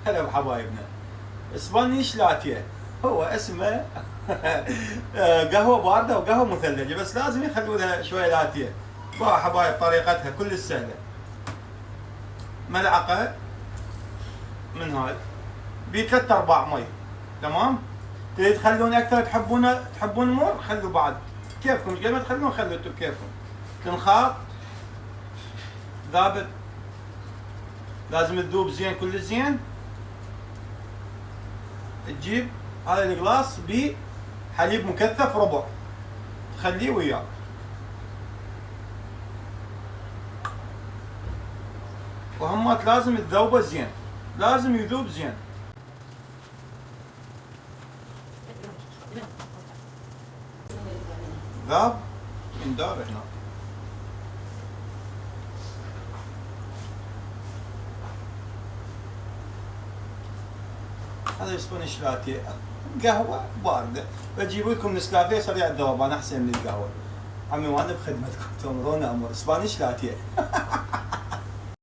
هلا بحبايبنا. اسبانيش لاتيه هو اسمه قهوه بارده وقهوه مثلجه، بس لازم يخلوا لها شويه لاتيه. حبايب طريقتها كل سهله. ملعقه من هاي بثلاث ارباع مي، تمام. تريد تخلون اكثر، تحبون مر، خلوا بعد كيفكم. قبل ما تخلون خلوا انتم كيفكم. تنخاط ذابت، لازم تذوب زين كل زين. تجيب هذا القلاص بحليب مكثف ربع، تخليه وياك. وهمات لازم تذوبه زين، لازم يذوب زين. ذاب يندار هنا. هذا اسبانيش لاتيه، قهوة باردة. بجيب لكم نسكافيه سريع الذوبان احسن من القهوة. عمي وانا بخدمتكم، تأمرون امر. اسبانيش لاتيه